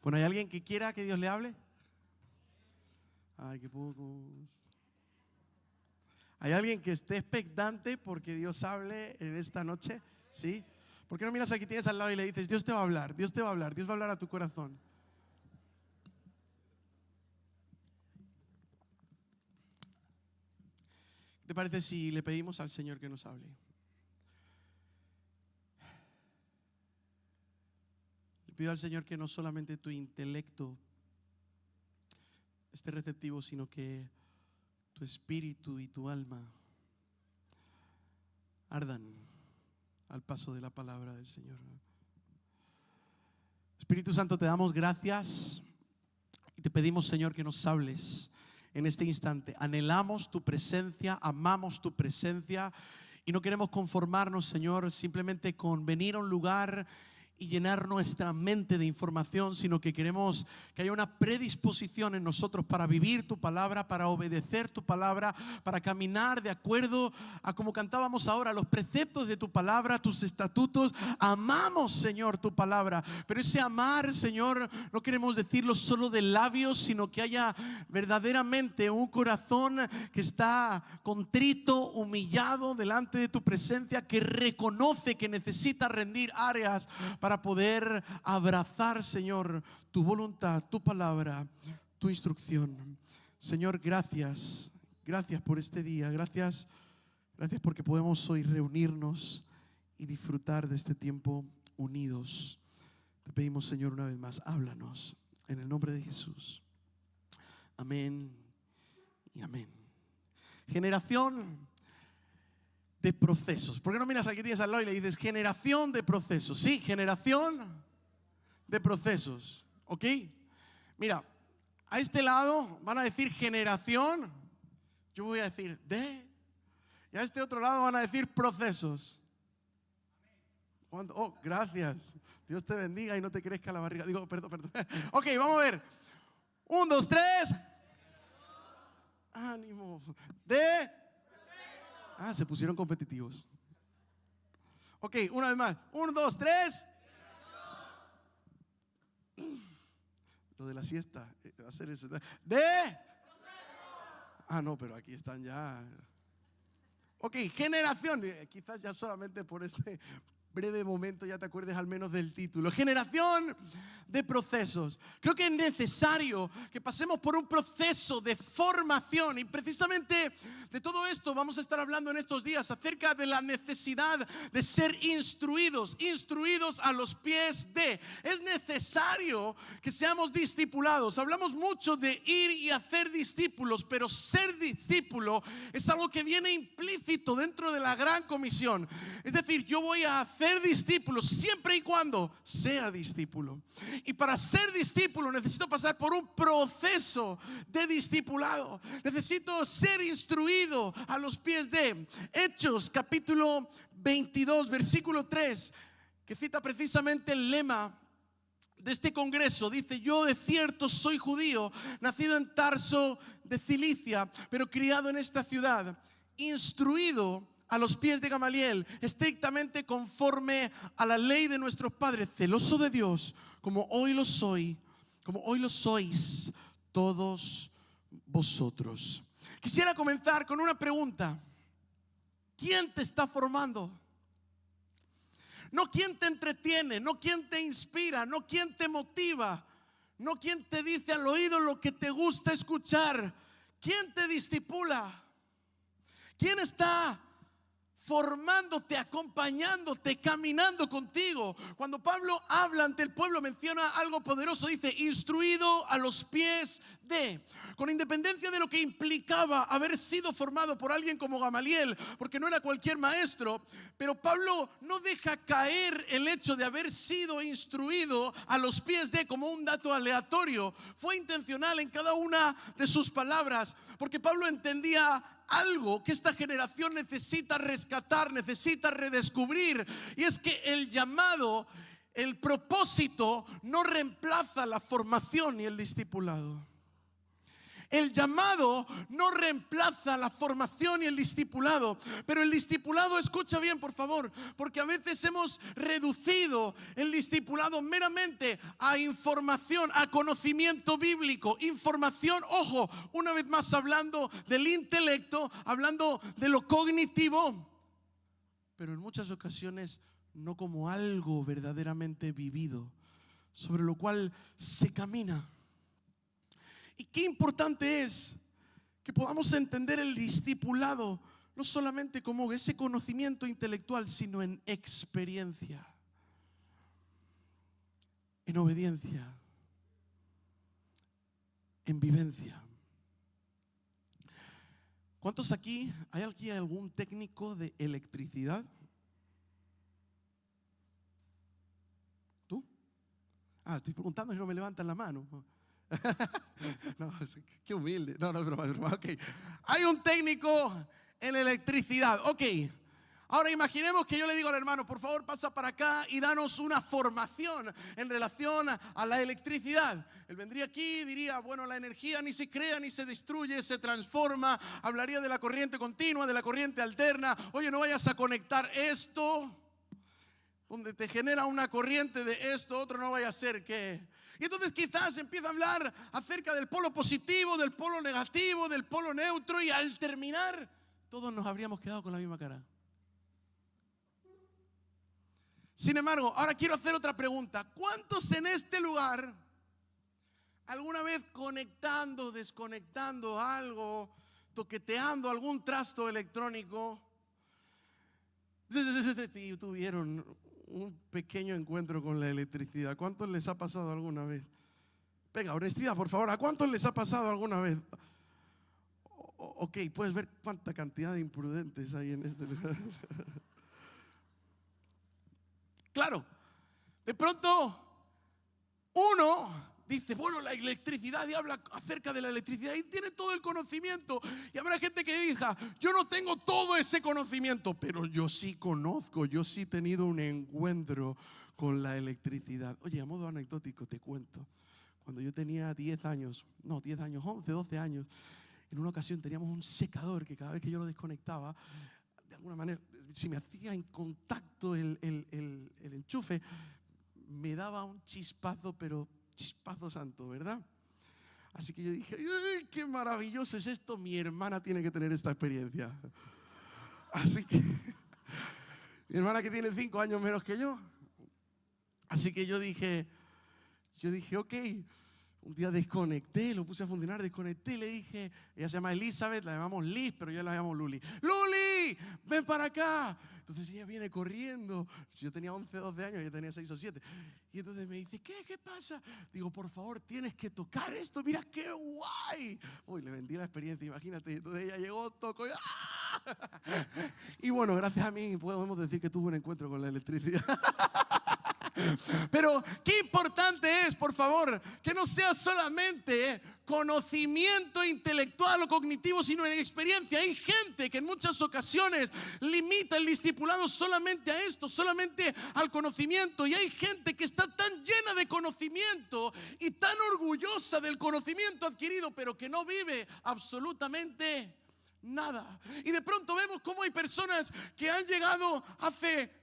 Bueno, ¿hay alguien que quiera que Dios le hable? Ay, qué pocos. ¿Hay alguien que esté expectante porque Dios hable en esta noche? ¿Sí? ¿Por qué no miras a quien tienes al lado y le dices, Dios te va a hablar, Dios te va a hablar, Dios va a hablar a tu corazón? ¿Qué te parece si le pedimos al Señor que nos hable? Le pido al Señor que no solamente tu intelecto esté receptivo, sino que tu espíritu y tu alma ardan al paso de la palabra del Señor. Espíritu Santo, te damos gracias y te pedimos, Señor, que nos hables en este instante. Anhelamos tu presencia, amamos tu presencia y no queremos conformarnos, Señor, simplemente con venir a un lugar y llenar nuestra mente de información, sino que queremos que haya una predisposición en nosotros para vivir tu palabra, para obedecer tu palabra, para caminar de acuerdo a como cantábamos ahora, los preceptos de tu palabra, tus estatutos. Amamos, Señor, tu palabra, pero ese amar, Señor, no queremos decirlo solo de labios, sino que haya verdaderamente un corazón que está contrito, humillado delante de tu presencia, que reconoce que necesita rendir áreas para poder abrazar, Señor, tu voluntad, tu palabra, tu instrucción. Señor, gracias. Gracias por este día. Gracias porque podemos hoy reunirnos y disfrutar de este tiempo unidos. Te pedimos, Señor, una vez más, háblanos en el nombre de Jesús. Amén y amén. Generación de procesos. ¿Por qué no miras al que tienes al lado y le dices generación de procesos? Sí, generación de procesos. ¿Ok? Mira, a este lado van a decir generación, yo voy a decir de, y a este otro lado van a decir procesos. Oh, gracias. Dios te bendiga y no te crezca la barriga. Digo, perdón. Ok, vamos a ver. 1, 2, 3. Ánimo. De. Se pusieron competitivos. Ok, una vez más. 1, 2, 3. Lo de la siesta, hacer eso. De. No, pero aquí están ya. Ok, generación. Quizás ya solamente por este breve momento ya te acuerdes al menos del título. Generación de procesos. Creo que es necesario que pasemos por un proceso de formación, y precisamente de todo esto vamos a estar hablando en estos días, acerca de la necesidad de ser instruidos a los pies de. Es necesario que seamos discipulados. Hablamos mucho de ir y hacer discípulos, pero ser discípulo es algo que viene implícito dentro de la gran comisión. Es decir, yo voy a hacer discípulos siempre y cuando sea discípulo. Y para ser discípulo necesito pasar por un proceso de discipulado. Necesito ser instruido a los pies de. Hechos capítulo 22 versículo 3, que cita precisamente el lema de este congreso. Dice: yo de cierto soy judío, nacido en Tarso de Cilicia, pero criado en esta ciudad, instruido a los pies de Gamaliel, estrictamente conforme a la ley de nuestros padres, celoso de Dios, como hoy lo sois todos vosotros. Quisiera comenzar con una pregunta. ¿Quién te está formando? No quién te entretiene, no quién te inspira, no quién te motiva, no quién te dice al oído lo que te gusta escuchar. ¿Quién te discipula? ¿Quién está formándote, acompañándote, caminando contigo? Cuando Pablo habla ante el pueblo, menciona algo poderoso. Dice: instruido a los pies de. Con independencia de lo que implicaba haber sido formado por alguien como Gamaliel, porque no era cualquier maestro, pero Pablo no deja caer el hecho de haber sido instruido a los pies de como un dato aleatorio. Fue intencional en cada una de sus palabras, porque Pablo entendía algo que esta generación necesita rescatar, necesita redescubrir, y es que el llamado, el propósito no reemplaza la formación y el discipulado. El llamado no reemplaza la formación y el discipulado, pero el discipulado, escucha bien por favor, porque a veces hemos reducido el discipulado meramente a información, a conocimiento bíblico, información, ojo, una vez más hablando del intelecto, hablando de lo cognitivo, pero en muchas ocasiones no como algo verdaderamente vivido, sobre lo cual se camina. Y qué importante es que podamos entender el discipulado no solamente como ese conocimiento intelectual, sino en experiencia, en obediencia, en vivencia. ¿Cuántos aquí, hay aquí algún técnico de electricidad? ¿Tú? Estoy preguntando si no me levantan la mano. No, qué humilde. No, es broma. Okay. Hay un técnico en electricidad. Ok. Ahora imaginemos que yo le digo al hermano, por favor pasa para acá y danos una formación en relación a la electricidad. Él vendría aquí y diría, bueno, la energía ni se crea ni se destruye, se transforma. Hablaría de la corriente continua, de la corriente alterna. Oye, no vayas a conectar esto donde te genera una corriente de esto, otro, no vaya a ser que... Y entonces quizás empieza a hablar acerca del polo positivo, del polo negativo, del polo neutro, y al terminar todos nos habríamos quedado con la misma cara. Sin embargo, ahora quiero hacer otra pregunta. ¿Cuántos en este lugar, alguna vez conectando, desconectando algo, toqueteando algún trasto electrónico, tuvieron un pequeño encuentro con la electricidad? ¿Cuántos les ha pasado alguna vez? Venga, honestidad, por favor. ¿A cuántos les ha pasado alguna vez? Ok, puedes ver cuánta cantidad de imprudentes hay en este lugar. Claro, de pronto uno dice, bueno, la electricidad, y habla acerca de la electricidad y tiene todo el conocimiento. Y habrá gente que diga, yo no tengo todo ese conocimiento, pero yo sí conozco, yo sí he tenido un encuentro con la electricidad. Oye, a modo anecdótico te cuento. Cuando yo tenía 11, 12 años, en una ocasión teníamos un secador que cada vez que yo lo desconectaba, de alguna manera, si me hacía en contacto el enchufe, me daba un chispazo, pero chispazo santo, ¿verdad? Así que yo dije, ¡ay, qué maravilloso es esto! Mi hermana tiene que tener esta experiencia. Así que, mi hermana que tiene 5 años menos que yo. Así que yo dije, ok. Un día desconecté, lo puse a funcionar, desconecté, le dije, ella se llama Elizabeth, la llamamos Liz, pero yo la llamo Luli. ¡Luli, ven para acá! Entonces ella viene corriendo. Si yo tenía 11, 12 años, ella tenía 6 o 7. Y entonces me dice, ¿qué pasa? Digo, por favor, tienes que tocar esto, mira qué guay. Uy, le vendí la experiencia, imagínate. Entonces ella llegó, tocó y ¡ah! Y bueno, gracias a mí podemos decir que tuve un encuentro con la electricidad. Pero qué importante es, por favor, que no sea solamente conocimiento intelectual o cognitivo, sino en experiencia. Hay gente que en muchas ocasiones limita el discipulado solamente a esto, solamente al conocimiento. Y hay gente que está tan llena de conocimiento y tan orgullosa del conocimiento adquirido, pero que no vive absolutamente nada. Y de pronto vemos cómo hay personas que han llegado hace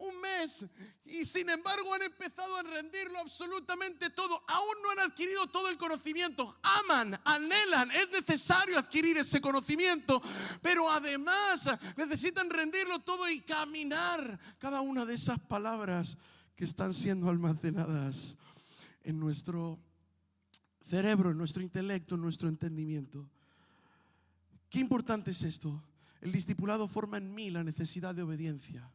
un mes y sin embargo han empezado a rendirlo absolutamente todo. Aún no han adquirido todo el conocimiento. Aman, anhelan, es necesario adquirir ese conocimiento, pero además necesitan rendirlo todo y caminar cada una de esas palabras que están siendo almacenadas en nuestro cerebro, en nuestro intelecto, en nuestro entendimiento. Qué importante es esto. El discipulado forma en mí la necesidad de obediencia.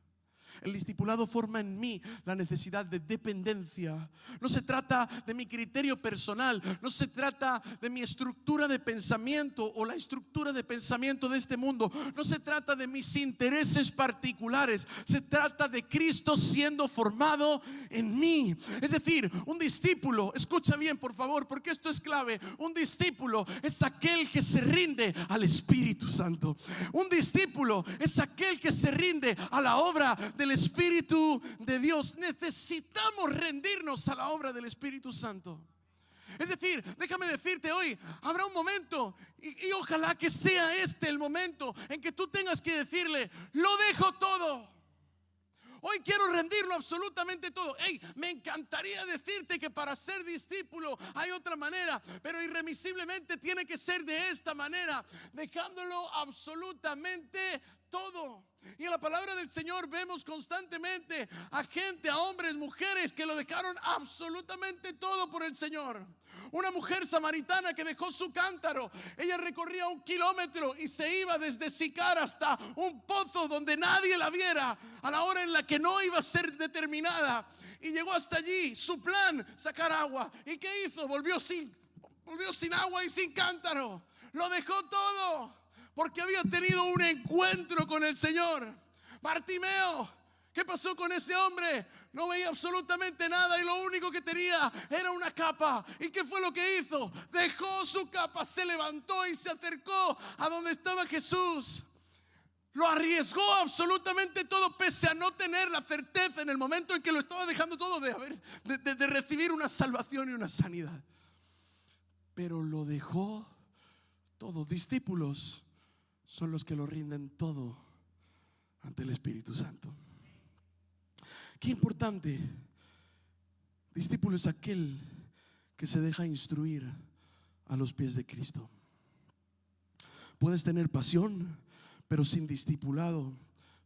El discipulado forma en mí la necesidad de dependencia. No se trata de mi criterio personal, no se trata de mi estructura de pensamiento o la estructura de pensamiento de este mundo. No se trata de mis intereses particulares, se trata de Cristo siendo formado en mí. Es decir, un discípulo, escucha bien por favor, porque esto es clave. Un discípulo es aquel que se rinde al Espíritu Santo. Un discípulo es aquel que se rinde a la obra del Espíritu de Dios. Necesitamos rendirnos a la obra del Espíritu Santo. Es decir, déjame decirte hoy, habrá un momento y ojalá que sea este el momento en que tú tengas que decirle, lo dejo todo. Hoy quiero rendirlo absolutamente todo. Hey, me encantaría decirte que para ser discípulo hay otra manera, pero irremisiblemente tiene que ser de esta manera, dejándolo absolutamente todo. Y en la palabra del Señor vemos constantemente a gente, a hombres, mujeres que lo dejaron absolutamente todo por el Señor. Una mujer samaritana que dejó su cántaro. Ella recorría 1 kilómetro y se iba desde Sicar hasta un pozo donde nadie la viera, a la hora en la que no iba a ser determinada. Y llegó hasta allí. Su plan, sacar agua. ¿Y qué hizo? Volvió sin agua y sin cántaro. Lo dejó todo porque había tenido un encuentro con el Señor. Bartimeo, ¿qué pasó con ese hombre? No veía absolutamente nada y lo único que tenía era una capa. ¿Y qué fue lo que hizo? Dejó su capa, se levantó y se acercó a donde estaba Jesús. Lo arriesgó absolutamente todo, pese a no tener la certeza en el momento en que lo estaba dejando todo de recibir una salvación y una sanidad. Pero lo dejó todo. Discípulos son los que lo rinden todo ante el Espíritu Santo. Qué importante. Discípulo es aquel que se deja instruir a los pies de Cristo. Puedes tener pasión, pero sin discipulado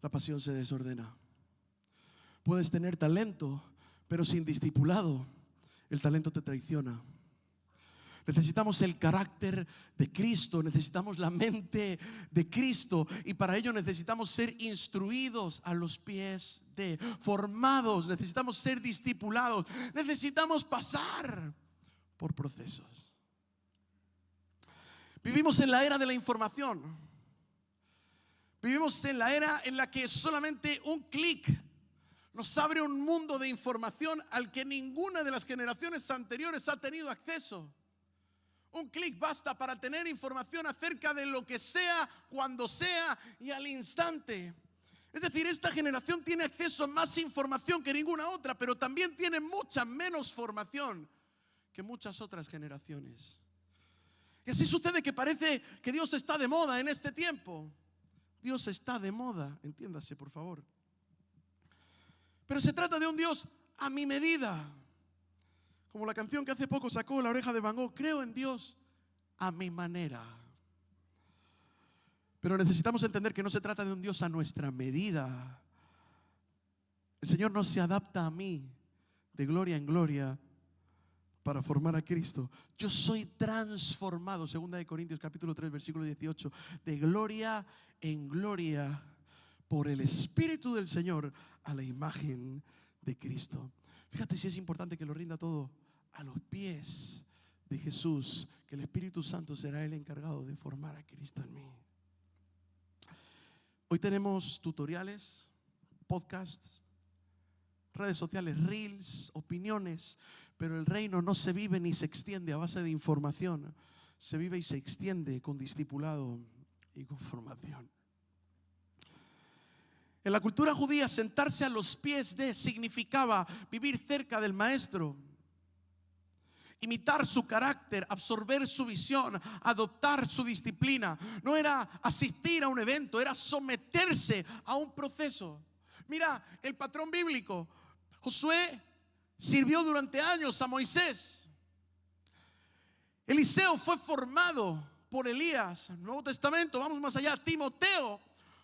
la pasión se desordena. Puedes tener talento, pero sin discipulado el talento te traiciona. Necesitamos el carácter de Cristo, necesitamos la mente de Cristo, y para ello necesitamos ser instruidos a los pies de, formados, necesitamos ser discipulados, necesitamos pasar por procesos. Vivimos en la era de la información. Vivimos en la era en la que solamente un clic nos abre un mundo de información al que ninguna de las generaciones anteriores ha tenido acceso. Un clic basta para tener información acerca de lo que sea, cuando sea y al instante. Es decir, esta generación tiene acceso a más información que ninguna otra, pero también tiene mucha menos formación que muchas otras generaciones. Y así sucede que parece que Dios está de moda en este tiempo. Dios está de moda, entiéndase por favor. Pero se trata de un Dios a mi medida. Como la canción que hace poco sacó La Oreja de Van Gogh, creo en Dios a mi manera. Pero necesitamos entender que no se trata de un Dios a nuestra medida. El Señor no se adapta a mí de gloria en gloria para formar a Cristo. Yo soy transformado, 2 Corintios capítulo 3 versículo 18, de gloria en gloria por el Espíritu del Señor a la imagen de Cristo. Fíjate si es importante que lo rinda todo a los pies de Jesús, que el Espíritu Santo será el encargado de formar a Cristo en mí. Hoy tenemos tutoriales, podcasts, redes sociales, reels, opiniones, pero el reino no se vive ni se extiende a base de información, se vive y se extiende con discipulado y con formación. En la cultura judía, sentarse a los pies de significaba vivir cerca del maestro, imitar su carácter, absorber su visión, adoptar su disciplina. No era asistir a un evento, era someterse a un proceso. Mira, el patrón bíblico. Josué sirvió durante años a Moisés. Eliseo fue formado por Elías. Nuevo Testamento, vamos más allá. Timoteo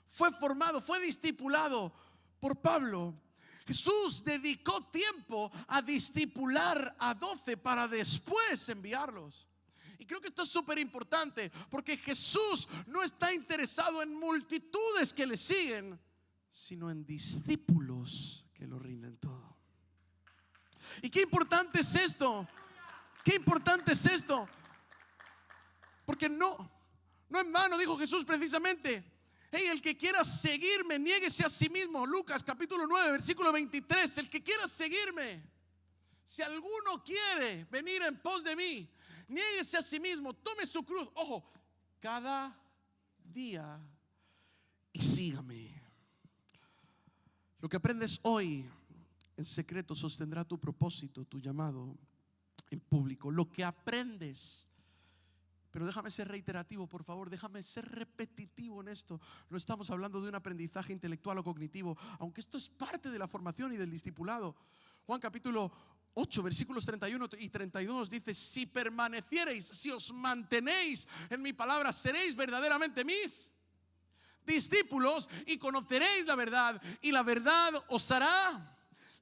fue formado, fue discipulado por Pablo. Jesús dedicó tiempo a discipular a 12 para después enviarlos. Y creo que esto es súper importante, porque Jesús no está interesado en multitudes que le siguen, sino en discípulos que lo rinden todo. Y qué importante es esto. Qué importante es esto. Porque no en vano dijo Jesús precisamente: hey, el que quiera seguirme, niéguese a sí mismo. Lucas capítulo 9, versículo 23. El que quiera seguirme, si alguno quiere venir en pos de mí, niéguese a sí mismo, tome su cruz. Ojo, cada día y sígame. Lo que aprendes hoy en secreto sostendrá tu propósito, tu llamado en público, lo que aprendes. Pero déjame ser reiterativo, por favor, déjame ser repetitivo en esto. No estamos hablando de un aprendizaje intelectual o cognitivo, aunque esto es parte de la formación y del discipulado. Juan capítulo 8, versículos 31 y 32 dice: si permaneciereis, si os mantenéis en mi palabra, seréis verdaderamente mis discípulos y conoceréis la verdad, y la verdad os hará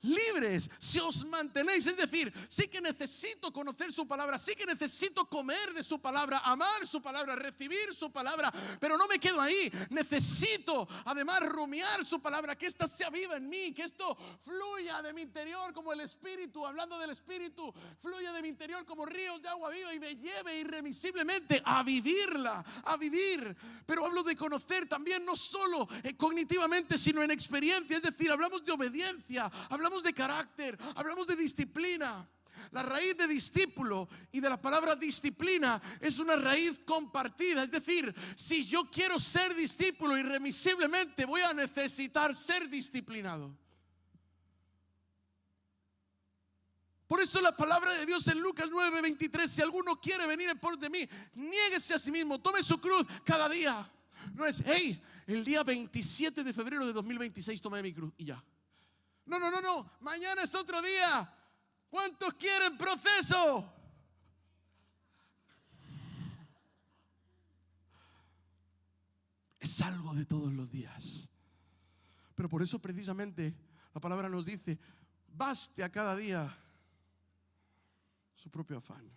libres. Si os mantenéis, es decir, sí que necesito conocer su palabra, sí que necesito comer de su palabra, amar su palabra, recibir su palabra, pero no me quedo ahí. Necesito además rumiar su palabra, que esta sea viva en mí, que esto fluya de mi interior como el Espíritu, hablando del Espíritu, fluya de mi interior como ríos de agua viva y me lleve irremisiblemente a vivirla, a vivir. Pero hablo de conocer también, no solo cognitivamente, sino en experiencia. Es decir, hablamos de obediencia, hablamos de carácter, hablamos de disciplina. La raíz de discípulo y de la palabra disciplina es una raíz compartida. Es decir, si yo quiero ser discípulo, irremisiblemente voy a necesitar ser disciplinado. Por eso la palabra de Dios en Lucas 9:23: si alguno quiere venir en pos de mí, niéguese a sí mismo, tome su cruz cada día. No es, hey, el día 27 de febrero de 2026 tomé mi cruz y ya. No, mañana es otro día. ¿Cuántos quieren proceso? Es algo de todos los días. Pero por eso precisamente la palabra nos dice: baste a cada día su propio afán.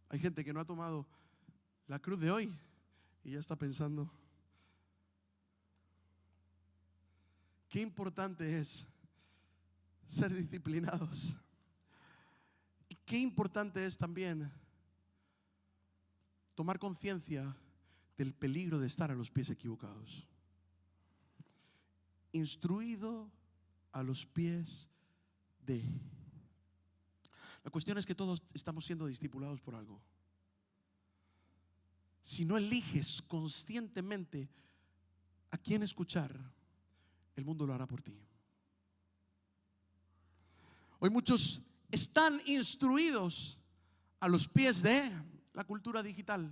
Hay gente que no ha tomado la cruz de hoy y ya está pensando: qué importante es ser disciplinados. Y qué importante es también tomar conciencia del peligro de estar a los pies equivocados. Instruido a los pies de. La cuestión es que todos estamos siendo discipulados por algo. Si no eliges conscientemente a quién escuchar, el mundo lo hará por ti. Hoy muchos están instruidos a los pies de la cultura digital.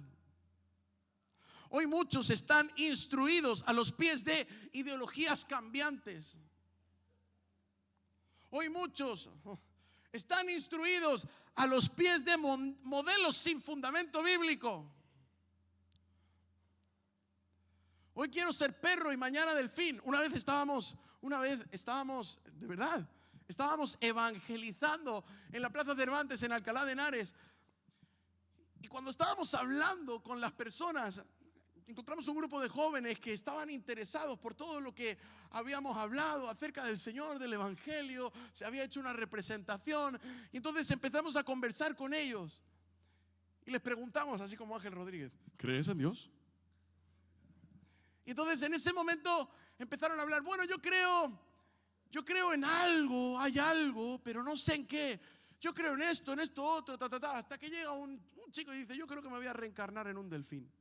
Hoy muchos están instruidos a los pies de ideologías cambiantes. Hoy muchos están instruidos a los pies de modelos sin fundamento bíblico. Hoy quiero ser perro y mañana delfín. Una vez estábamos, de verdad, estábamos evangelizando en la Plaza Cervantes en Alcalá de Henares. Y cuando estábamos hablando con las personas, encontramos un grupo de jóvenes que estaban interesados por todo lo que habíamos hablado acerca del Señor, del Evangelio. Se había hecho una representación y entonces empezamos a conversar con ellos y les preguntamos, así como Ángel Rodríguez: ¿crees en Dios? Y entonces en ese momento empezaron a hablar: bueno, yo creo en algo, hay algo, pero no sé en qué. Yo creo en esto otro, hasta que llega un chico y dice: yo creo que me voy a reencarnar en un delfín.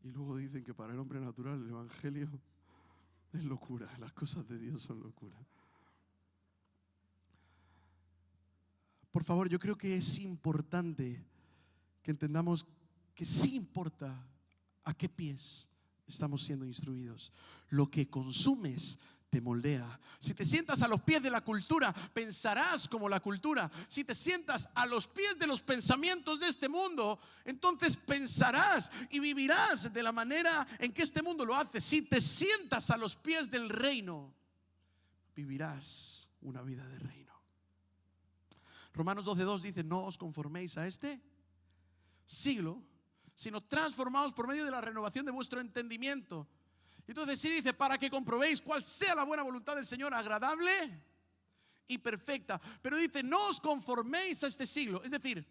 Y luego dicen que para el hombre natural el evangelio es locura, las cosas de Dios son locura. Por favor, yo creo que es importante que entendamos que sí importa a qué pies estamos siendo instruidos. Lo que consumes te moldea. Si te sientas a los pies de la cultura, pensarás como la cultura. Si te sientas a los pies de los pensamientos de este mundo, entonces pensarás y vivirás de la manera en que este mundo lo hace. Si te sientas a los pies del reino, vivirás una vida de reino. Romanos 12:2 dice: no os conforméis a este siglo, sino transformaos por medio de la renovación de vuestro entendimiento. Entonces sí dice: para que comprobéis cuál sea la buena voluntad del Señor, agradable y perfecta. Pero dice: no os conforméis a este siglo. Es decir,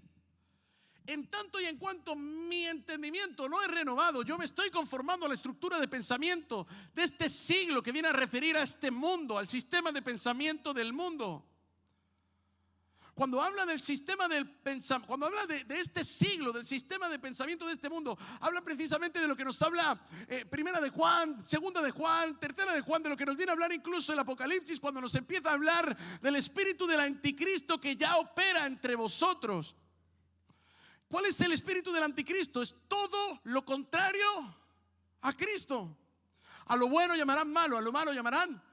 en tanto y en cuanto mi entendimiento no es renovado, yo me estoy conformando a la estructura de pensamiento de este siglo, que viene a referir a este mundo, al sistema de pensamiento del mundo. Cuando habla del sistema del pensamiento, cuando habla de este siglo, del sistema de pensamiento de este mundo, habla precisamente de lo que nos habla Primera de Juan, Segunda de Juan, Tercera de Juan, de lo que nos viene a hablar incluso el Apocalipsis, cuando nos empieza a hablar del espíritu del anticristo que ya opera entre vosotros. ¿Cuál es el espíritu del anticristo? Es todo lo contrario a Cristo. A lo bueno llamarán malo, a lo malo llamarán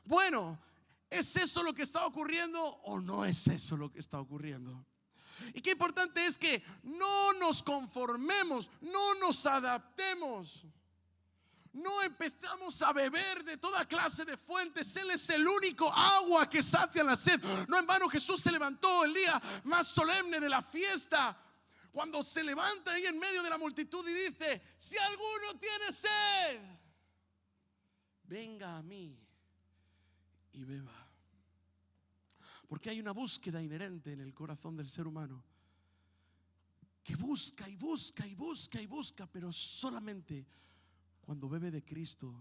bueno. ¿Es eso lo que está ocurriendo o no es eso lo que está ocurriendo? Y qué importante es que no nos conformemos, no nos adaptemos, no empezamos a beber de toda clase de fuentes. Él es el único agua que sacia la sed. No en vano Jesús se levantó el día más solemne de la fiesta, cuando se levanta ahí en medio de la multitud y dice: si alguno tiene sed, venga a mí y beba. Porque hay una búsqueda inherente en el corazón del ser humano que busca y busca y busca y busca, pero solamente cuando bebe de Cristo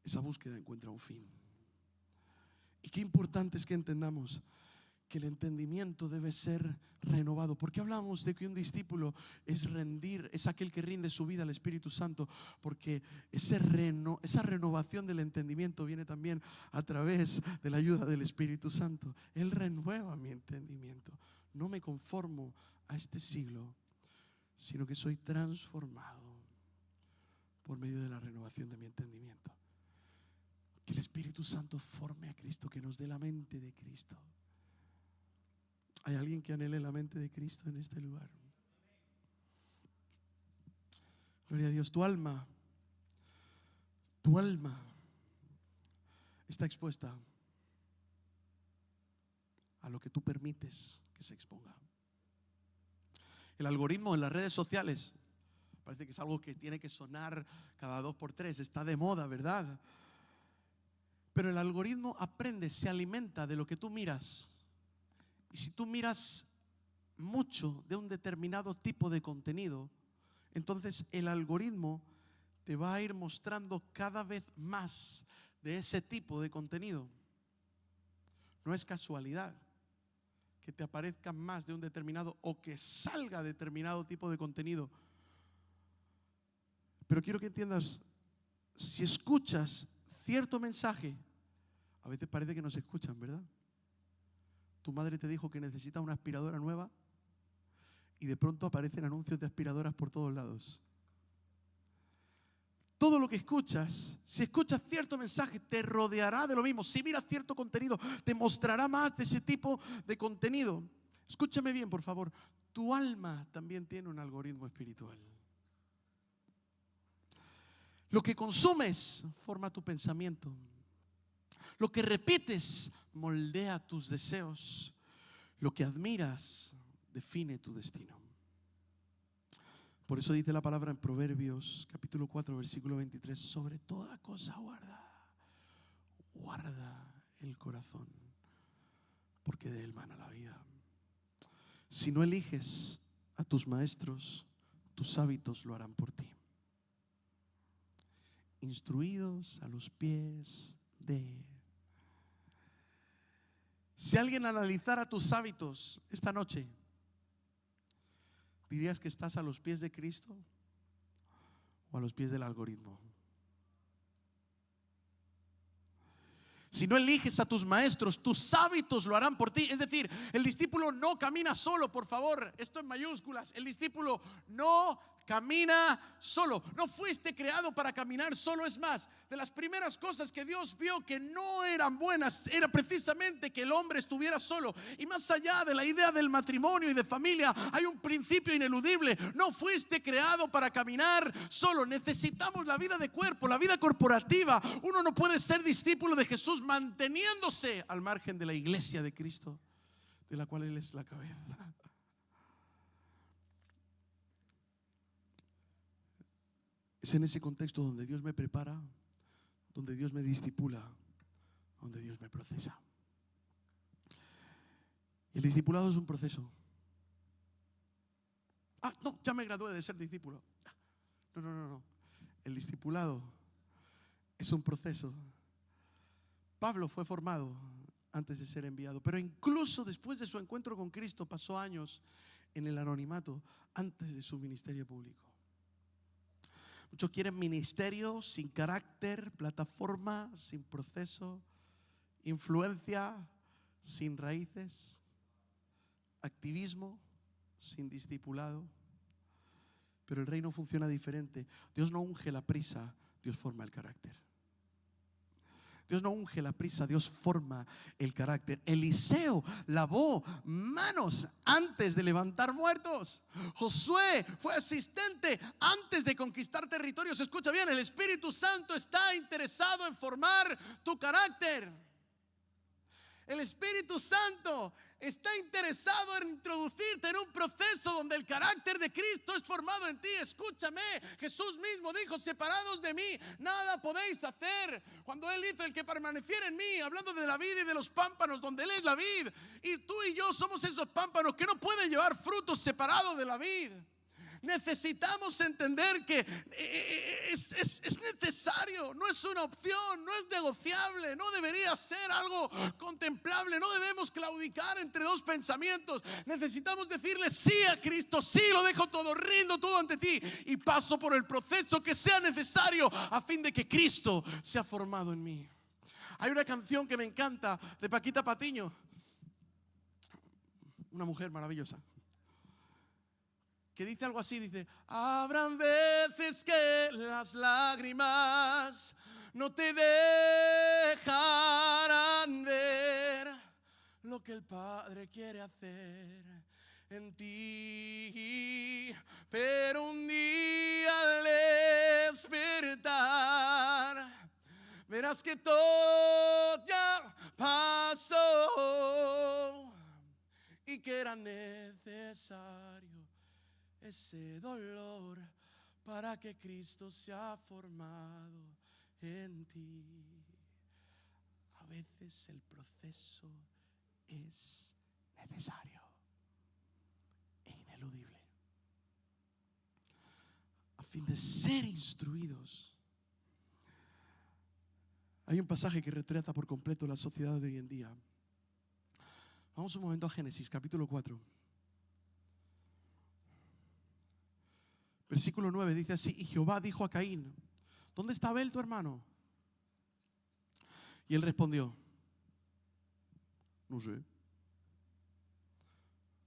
esa búsqueda encuentra un fin. Y qué importante es que entendamos que el entendimiento debe ser renovado. ¿Por qué hablamos de que un discípulo es aquel que rinde su vida al Espíritu Santo? Porque esa renovación del entendimiento viene también a través de la ayuda del Espíritu Santo. Él renueva mi entendimiento. No me conformo a este siglo, sino que soy transformado por medio de la renovación de mi entendimiento. Que el Espíritu Santo forme a Cristo, que nos dé la mente de Cristo. ¿Hay alguien que anhele la mente de Cristo en este lugar? Gloria a Dios. Tu alma está expuesta a lo que tú permites que se exponga. El algoritmo en las redes sociales parece que es algo que tiene que sonar cada 2 por 3. Está de moda, ¿verdad? Pero el algoritmo aprende, se alimenta de lo que tú miras. Y si tú miras mucho de un determinado tipo de contenido, entonces el algoritmo te va a ir mostrando cada vez más de ese tipo de contenido. No es casualidad que te aparezcan más de un determinado o que salga determinado tipo de contenido. Pero quiero que entiendas, si escuchas cierto mensaje, a veces parece que no se escuchan, ¿verdad? Tu madre te dijo que necesita una aspiradora nueva y de pronto aparecen anuncios de aspiradoras por todos lados. Todo lo que escuchas, si escuchas cierto mensaje, te rodeará de lo mismo. Si miras cierto contenido, te mostrará más de ese tipo de contenido. Escúchame bien, por favor. Tu alma también tiene un algoritmo espiritual. Lo que consumes forma tu pensamiento. Lo que repites moldea tus deseos. Lo que admiras define tu destino. Por eso dice la palabra en Proverbios capítulo 4 versículo 23: sobre toda cosa guarda el corazón, porque de él mana la vida. Si no eliges a tus maestros, tus hábitos lo harán por ti. Instruidos a los pies de... Si alguien analizara tus hábitos esta noche, ¿dirías que estás a los pies de Cristo o a los pies del algoritmo? Si no eliges a tus maestros, tus hábitos lo harán por ti. Es decir, el discípulo no camina solo, por favor, esto en mayúsculas. El discípulo no camina solo. No fuiste creado para caminar solo. Es más, de las primeras cosas que Dios vio que no eran buenas era precisamente que el hombre estuviera solo. Y más allá de la idea del matrimonio y de familia, hay un principio ineludible. No fuiste creado para caminar solo. Necesitamos la vida de cuerpo, la vida corporativa. Uno no puede ser discípulo de Jesús manteniéndose al margen de la iglesia de Cristo, de la cual Él es la cabeza. Es en ese contexto donde Dios me prepara, donde Dios me discipula, donde Dios me procesa. El discipulado es un proceso. No, ya me gradué de ser discípulo. No. El discipulado es un proceso. Pablo fue formado antes de ser enviado. Pero incluso después de su encuentro con Cristo pasó años en el anonimato antes de su ministerio público. Muchos quieren ministerio sin carácter, plataforma sin proceso, influencia sin raíces, activismo sin discipulado. Pero el reino funciona diferente. Dios no unge la prisa, Dios forma el carácter. Dios no unge la prisa, Dios forma el carácter. Eliseo lavó manos antes de levantar muertos. Josué fue asistente antes de conquistar territorios. Escucha bien, el Espíritu Santo está interesado en formar tu carácter. El Espíritu Santo está interesado en introducirte en un proceso donde el carácter de Cristo es formado en ti. Escúchame, Jesús mismo dijo: separados de mí, nada podéis hacer. Cuando Él hizo el que permaneciera en mí, hablando de la vid y de los pámpanos, donde Él es la vid, y tú y yo somos esos pámpanos que no pueden llevar frutos separados de la vid. Necesitamos entender que es necesario, no es una opción, no es negociable, no debería ser algo contemplable, no debemos claudicar entre dos pensamientos. Necesitamos decirle sí a Cristo, sí, lo dejo todo, rindo todo ante ti y paso por el proceso que sea necesario a fin de que Cristo sea formado en mí. Hay una canción que me encanta de Paquita Patiño, una mujer maravillosa, que dice algo así, dice: habrán veces que las lágrimas no te dejarán ver lo que el Padre quiere hacer en ti, pero un día al despertar verás que todo ya pasó y que era necesario ese dolor para que Cristo sea formado en ti. A veces el proceso es necesario e ineludible a fin de ser instruidos. Hay un pasaje que retrata por completo la sociedad de hoy en día. Vamos un momento a Génesis, capítulo 4. Versículo 9 dice así: y Jehová dijo a Caín: ¿dónde está Abel tu hermano? Y él respondió: no sé.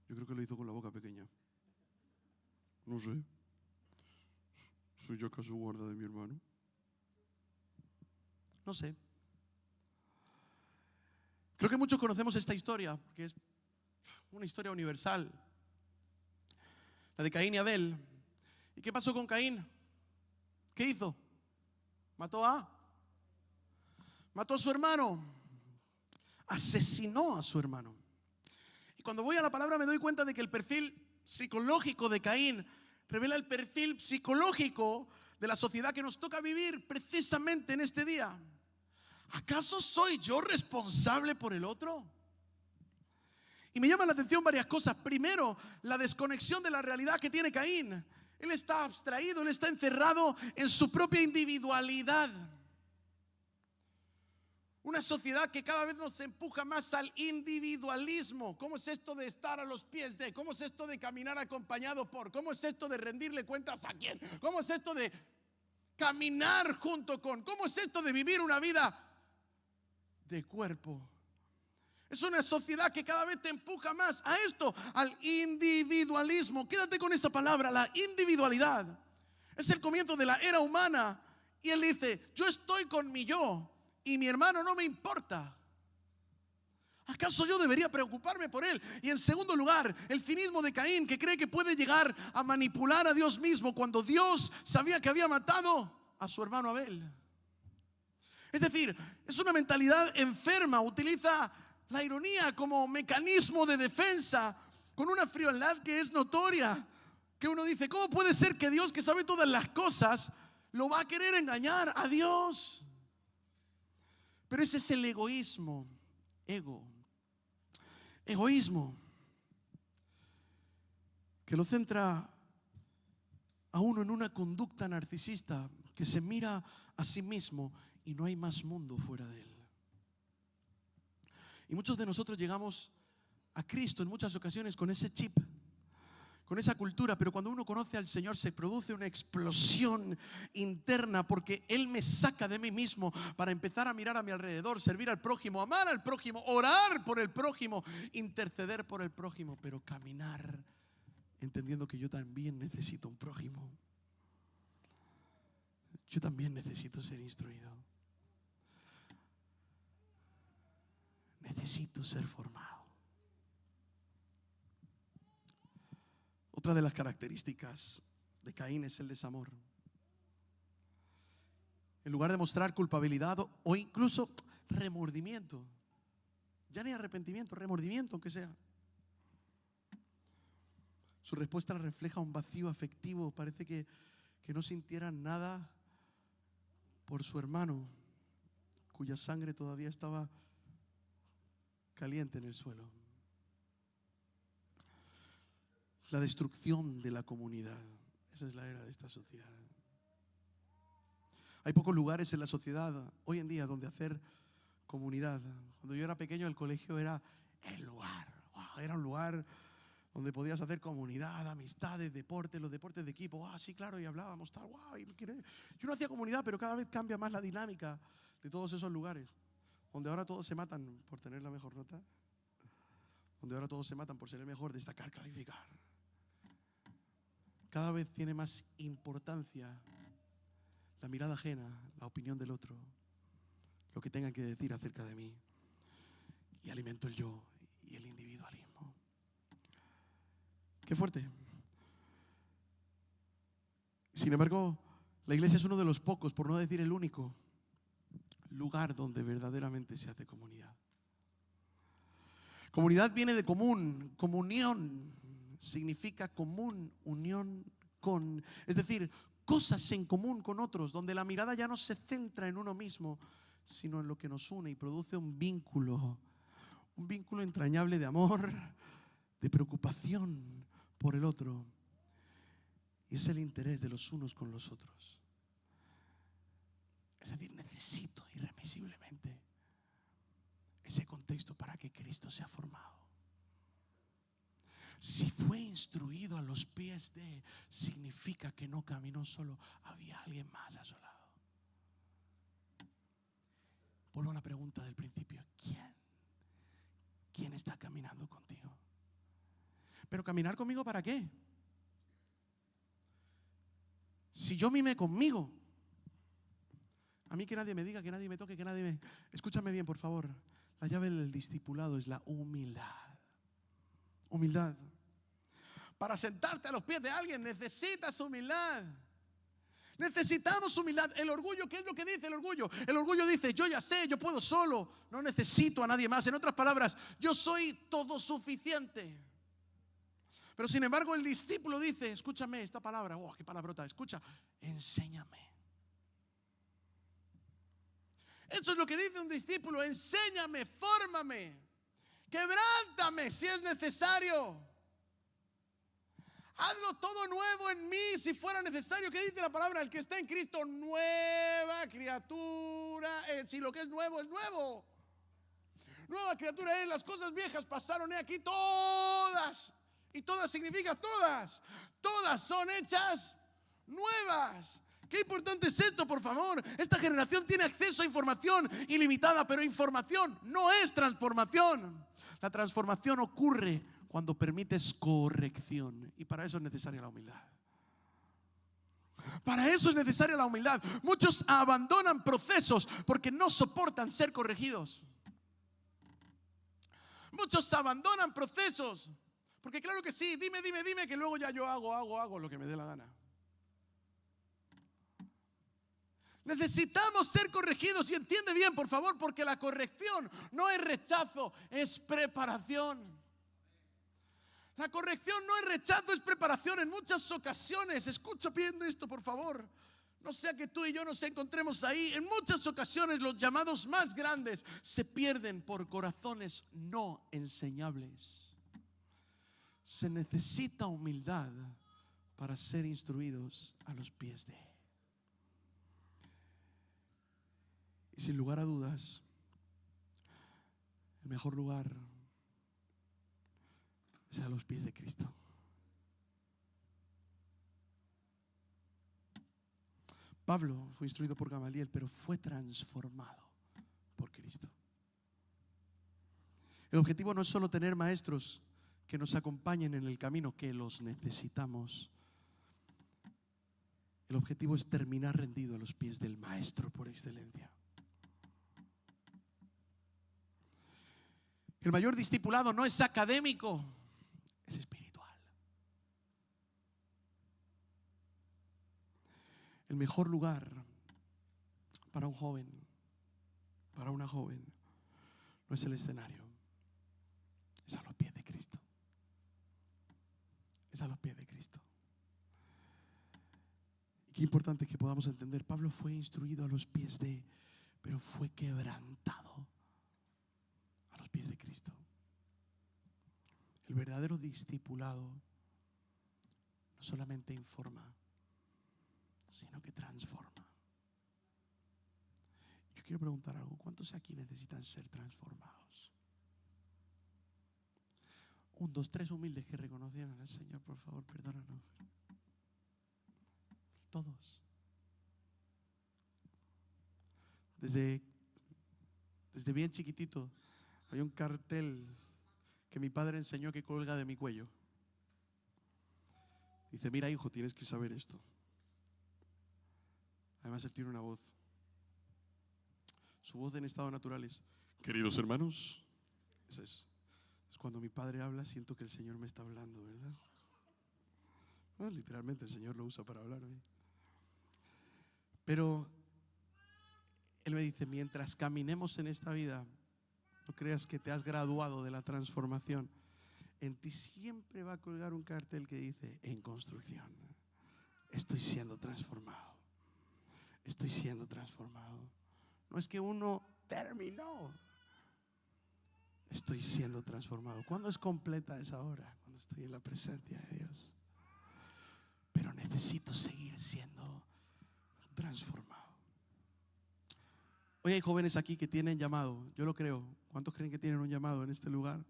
Yo creo que lo hizo con la boca pequeña. No sé. ¿Soy yo acaso guarda de mi hermano? No sé. Creo que muchos conocemos esta historia, porque es una historia universal, la de Caín y Abel. ¿Y qué pasó con Caín? ¿Qué hizo? Mató a su hermano. Asesinó a su hermano. Y cuando voy a la palabra me doy cuenta de que el perfil psicológico de Caín revela el perfil psicológico de la sociedad que nos toca vivir precisamente en este día. ¿Acaso soy yo responsable por el otro? Y me llama la atención varias cosas. Primero, la desconexión de la realidad que tiene Caín. Él está abstraído, él está encerrado en su propia individualidad. Una sociedad que cada vez nos empuja más al individualismo. ¿Cómo es esto de estar a los pies de? ¿Cómo es esto de caminar acompañado por? ¿Cómo es esto de rendirle cuentas a quién? ¿Cómo es esto de caminar junto con? ¿Cómo es esto de vivir una vida de cuerpo? Es una sociedad que cada vez te empuja más a esto, al individualismo. Quédate con esa palabra, la individualidad. Es el comienzo de la era humana. Y él dice: yo estoy con mi yo y mi hermano no me importa. ¿Acaso yo debería preocuparme por él? Y en segundo lugar, el cinismo de Caín, que cree que puede llegar a manipular a Dios mismo cuando Dios sabía que había matado a su hermano Abel. Es decir, es una mentalidad enferma. Utiliza la ironía como mecanismo de defensa, con una frialdad que es notoria. Que uno dice: ¿cómo puede ser que Dios, que sabe todas las cosas, lo va a querer engañar a Dios? Pero ese es el egoísmo. Egoísmo que lo centra a uno en una conducta narcisista, que se mira a sí mismo y no hay más mundo fuera de él. Y muchos de nosotros llegamos a Cristo en muchas ocasiones con ese chip, con esa cultura, pero cuando uno conoce al Señor se produce una explosión interna, porque Él me saca de mí mismo para empezar a mirar a mi alrededor, servir al prójimo, amar al prójimo, orar por el prójimo, interceder por el prójimo, pero caminar entendiendo que yo también necesito un prójimo. Yo también necesito ser instruido. Necesito ser formado. Otra de las características de Caín es el desamor. En lugar de mostrar culpabilidad o incluso remordimiento, ya ni arrepentimiento, remordimiento aunque sea, su respuesta refleja un vacío afectivo. Parece que no sintiera nada por su hermano, cuya sangre todavía estaba caliente en el suelo. La destrucción de la comunidad. Esa es la era de esta sociedad. Hay pocos lugares en la sociedad hoy en día donde hacer comunidad. Cuando yo era pequeño, el colegio era el lugar. Wow, era un lugar donde podías hacer comunidad, amistades, deportes, los deportes de equipo. Sí, claro, y hablábamos tal. Wow, yo no hacía comunidad, pero cada vez cambia más la dinámica de todos esos lugares, donde ahora todos se matan por tener la mejor nota, donde ahora todos se matan por ser el mejor, destacar, calificar. Cada vez tiene más importancia la mirada ajena, la opinión del otro, lo que tengan que decir acerca de mí, y alimento el yo y el individualismo. Qué fuerte. Sin embargo, la iglesia es uno de los pocos, por no decir el único, lugar donde verdaderamente se hace comunidad. Comunidad viene de común, comunión significa común, unión con, es decir, cosas en común con otros, donde la mirada ya no se centra en uno mismo, sino en lo que nos une y produce un vínculo entrañable de amor, de preocupación por el otro. Y es el interés de los unos con los otros. Es decir, necesito irremisiblemente ese contexto para que Cristo sea formado. Si fue instruido a los pies de, significa que no caminó solo, había alguien más a su lado. Vuelvo a la pregunta del principio: ¿Quién está caminando contigo? Pero caminar conmigo, ¿para qué? Si yo mime conmigo, a mí que nadie me diga, que nadie me toque, que nadie me... Escúchame bien, por favor. La llave del discipulado es la humildad. Humildad. Para sentarte a los pies de alguien necesitas humildad. Necesitamos humildad. El orgullo, ¿qué es lo que dice el orgullo? El orgullo dice: yo ya sé, yo puedo solo, no necesito a nadie más. En otras palabras, yo soy todo suficiente. Pero sin embargo el discípulo dice: escúchame esta palabra, qué palabrota, escucha, enséñame. Eso es lo que dice un discípulo: enséñame, fórmame, quebrántame si es necesario. Hazlo todo nuevo en mí si fuera necesario. ¿Qué dice la palabra? El que está en Cristo, nueva criatura. Si lo que es nuevo es nuevo. Nueva criatura es: las cosas viejas pasaron, aquí todas. Y todas significa todas. Todas son hechas nuevas. Qué importante es esto, por favor. Esta generación tiene acceso a información ilimitada, pero información no es transformación. La transformación ocurre cuando permites corrección, y para eso es necesaria la humildad. Para eso es necesaria la humildad. Muchos abandonan procesos porque no soportan ser corregidos. Muchos abandonan procesos porque claro que sí, dime, que luego ya yo hago lo que me dé la gana. Necesitamos ser corregidos, y entiende bien, por favor, porque la corrección no es rechazo, es preparación. La corrección no es rechazo, es preparación. En muchas ocasiones, escucha bien esto, por favor, no sea que tú y yo nos encontremos ahí. En muchas ocasiones los llamados más grandes se pierden por corazones no enseñables. Se necesita humildad para ser instruidos a los pies de Él. Y sin lugar a dudas, El mejor lugar es a los pies de Cristo. Pablo fue instruido por Gamaliel, pero fue transformado por Cristo. El objetivo no es solo tener maestros que nos acompañen en el camino, que los necesitamos. El objetivo es terminar rendido a los pies del maestro por excelencia. El mayor discipulado no es académico, es espiritual. El mejor lugar para un joven, para una joven, no es el escenario, es a los pies de Cristo. Es a los pies de Cristo. Y qué importante que podamos entender, Pablo fue instruido a los pies de, pero fue quebrantado a los pies de Cristo. El verdadero discipulado no solamente informa, sino que transforma. Yo quiero preguntar algo: ¿cuántos aquí necesitan ser transformados? 1, 2, 3 humildes que reconocieran al Señor, por favor, perdónanos. Todos. Desde bien chiquitito hay un cartel que mi padre enseñó que colga de mi cuello. Dice: mira, hijo, tienes que saber esto. Además, él tiene una voz. Su voz en estado natural es: queridos hermanos. Esa es. Cuando mi padre habla, siento que el Señor me está hablando, ¿verdad? Bueno, literalmente el Señor lo usa para hablarme. Pero Él me dice: mientras caminemos en esta vida, no creas que te has graduado de la transformación. En ti siempre va a colgar un cartel que dice: en construcción. Estoy siendo transformado. Estoy siendo transformado. No es que uno terminó. Estoy siendo transformado. ¿Cuándo es completa esa hora? Cuando estoy en la presencia de Dios. Pero necesito seguir siendo transformado. Hoy hay jóvenes aquí que tienen llamado. Yo lo creo. ¿Cuántos creen que tienen un llamado en este lugar?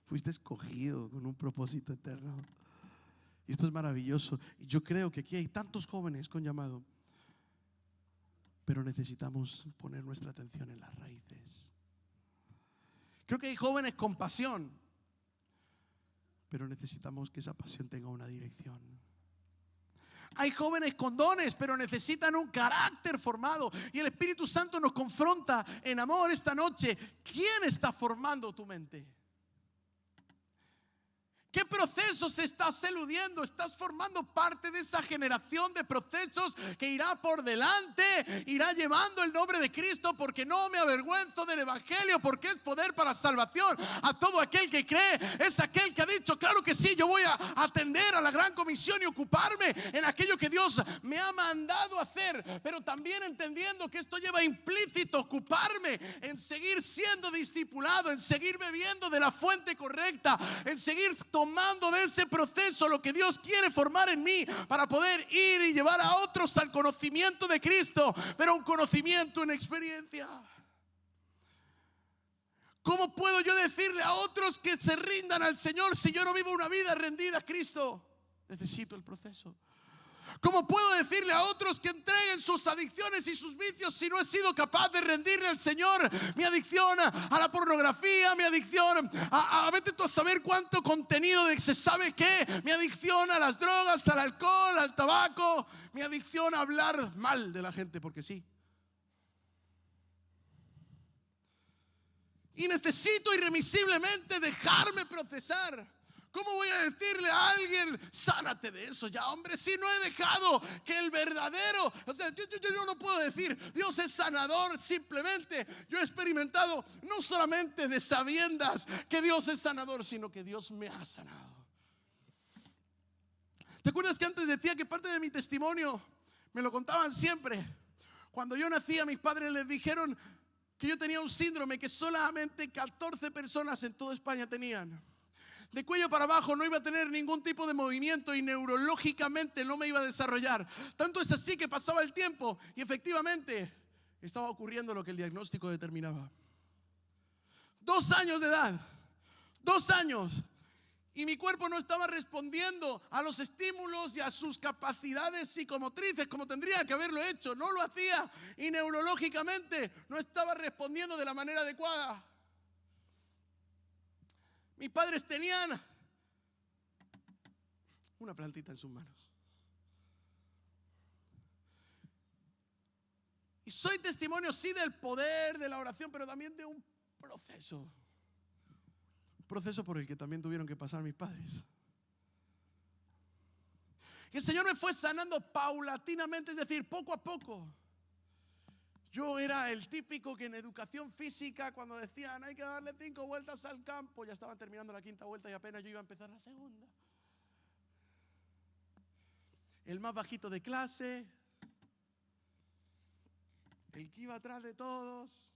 Fuiste escogido con un propósito eterno. Y esto es maravilloso. Y yo creo que aquí hay tantos jóvenes con llamado. Pero necesitamos poner nuestra atención en las raíces. Creo que hay jóvenes con pasión, pero necesitamos que esa pasión tenga una dirección. Hay jóvenes con dones, pero necesitan un carácter formado. Y el Espíritu Santo nos confronta en amor esta noche. ¿Quién está formando tu mente? ¿Qué procesos estás eludiendo? ¿Estás formando parte de esa generación de procesos que irá por delante, irá llevando el nombre de Cristo? Porque no me avergüenzo del Evangelio, porque es poder para salvación a todo aquel que cree. Es aquel que ha dicho: claro que sí, yo voy a atender a la gran comisión y ocuparme en aquello que Dios me ha mandado hacer, pero también entendiendo que esto lleva implícito ocuparme en seguir siendo discipulado, en seguir bebiendo de la fuente correcta, en seguir tomando de ese proceso lo que Dios quiere formar en mí para poder ir y llevar a otros al conocimiento de Cristo, pero un conocimiento en experiencia. ¿Cómo puedo yo decirle a otros que se rindan al Señor si yo no vivo una vida rendida a Cristo? Necesito el proceso. ¿Cómo puedo decirle a otros que entreguen sus adicciones y sus vicios si no he sido capaz de rendirle al Señor mi adicción a la pornografía, mi adicción a vete tú a saber cuánto contenido de se sabe qué, mi adicción a las drogas, al alcohol, al tabaco, mi adicción a hablar mal de la gente porque sí? Y necesito irremisiblemente dejarme procesar. ¿Cómo voy a decirle a alguien: sánate de eso ya, hombre, si no he dejado que el verdadero, o sea, yo no puedo decir Dios es sanador? Simplemente yo he experimentado no solamente de sabiendas que Dios es sanador, sino que Dios me ha sanado. ¿Te acuerdas que antes decía que parte de mi testimonio me lo contaban siempre? Cuando yo nací, a mis padres les dijeron que yo tenía un síndrome que solamente 14 personas en toda España tenían. De cuello para abajo no iba a tener ningún tipo de movimiento y neurológicamente no me iba a desarrollar. Tanto es así que pasaba el tiempo y efectivamente estaba ocurriendo lo que el diagnóstico determinaba. 2 años de edad. 2 años. Y mi cuerpo no estaba respondiendo a los estímulos y a sus capacidades psicomotrices como tendría que haberlo hecho. No lo hacía y neurológicamente no estaba respondiendo de la manera adecuada. Mis padres tenían una plantita en sus manos. Y soy testimonio, sí, del poder de la oración, pero también de un proceso. Un proceso por el que también tuvieron que pasar mis padres. Y el Señor me fue sanando paulatinamente, es decir, poco a poco. Yo era el típico que en educación física, cuando decían hay que darle 5 vueltas al campo, ya estaban terminando la 5ª vuelta y apenas yo iba a empezar la 2ª. El más bajito de clase, el que iba atrás de todos.